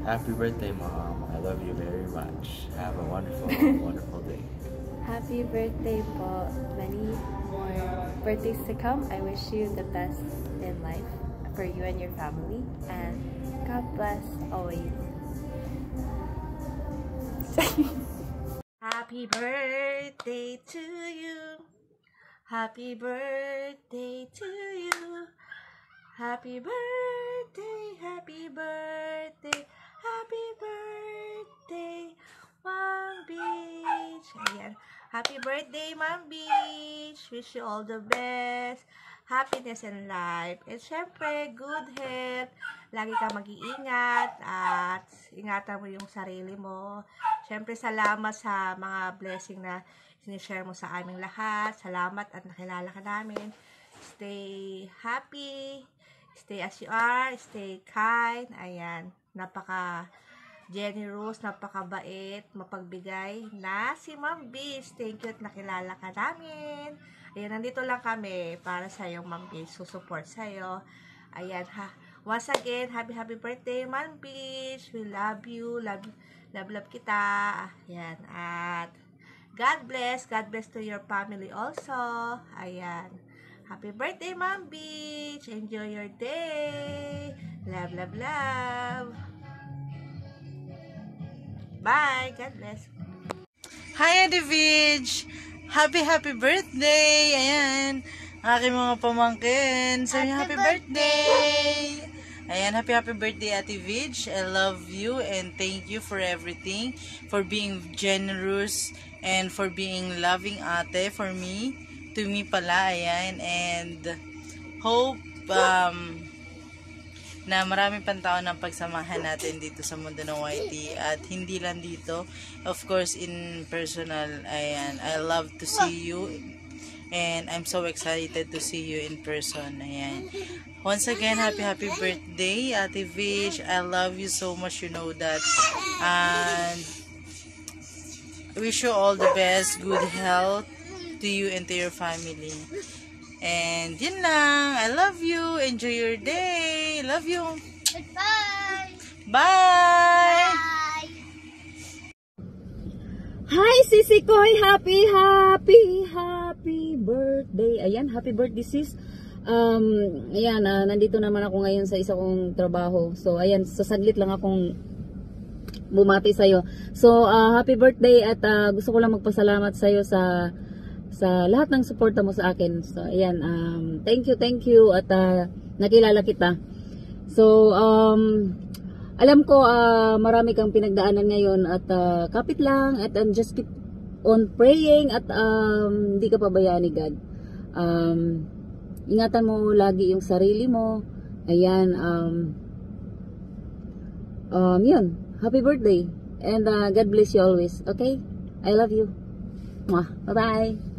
Happy birthday, Mom. I love you very much. Have a wonderful, wonderful day. Happy birthday po. Many more birthdays to come. I wish you the best in life for you and your family. And God bless always. Happy birthday to you. Happy birthday to you. Happy birthday, happy birthday, happy birthday, Mom Beach. Ayan. Happy birthday, Mom Beach. Wish you all the best. Happiness in life. And syempre, good health. Lagi kang mag-iingat at ingatan mo yung sarili mo. Syempre, salamat sa mga blessing na sinishare mo sa aming lahat. Salamat at nakilala ka namin. Stay happy. Stay as you are. Stay kind. Ayan. Napaka-generous, napaka-bait, mapagbigay na si Mom Beach. Thank you at nakilala ka namin. Ayan, nandito lang kami para sa'yo, Mom Beach. Susupport sa'yo. Ayan, ha. Once again, happy birthday, Mom Beach. We love you. Love kita. Ayan. At God bless to your family also. Ayan. Happy birthday, Mom Beach. Enjoy your day. Love, love, love. Bye. God bless. Hi, Ate Vidge! Happy birthday! Ayan, aking mga pamangkin. Sabi niya, happy birthday! Ayan, happy birthday, Ate Vidge. I love you and thank you for everything. For being generous and for being loving ate for me. To me pala, ayan. And hope na marami pang tao ng pagsamahan natin dito sa mundo ng YT at hindi lang dito, of course in personal. Ayan, I love to see you and I'm so excited to see you in person. Ayan, once again, happy birthday, Ate Vidge. I love you so much, you know that, and wish you all the best, good health to you and to your family. And yun lang. I love you. Enjoy your day. Love you. Bye. Bye. Hi, Sisi Koy. Happy birthday. Ayan, happy birthday, sis. Ayan, nandito naman ako ngayon sa isa kong trabaho. So, ayan, saglit lang akong bumati sa'yo. So, happy birthday at gusto ko lang magpasalamat sa'yo sa lahat ng suporta mo sa akin. So, ayan, thank you at nakilala kita. So, alam ko marami kang pinagdaanan ngayon at kapit lang at just keep on praying at hindi ka pabayaan ni God. Ingatan mo lagi yung sarili mo. Ayan, yun. Happy birthday and God bless you always. Okay? I love you. Mwah. Bye-bye.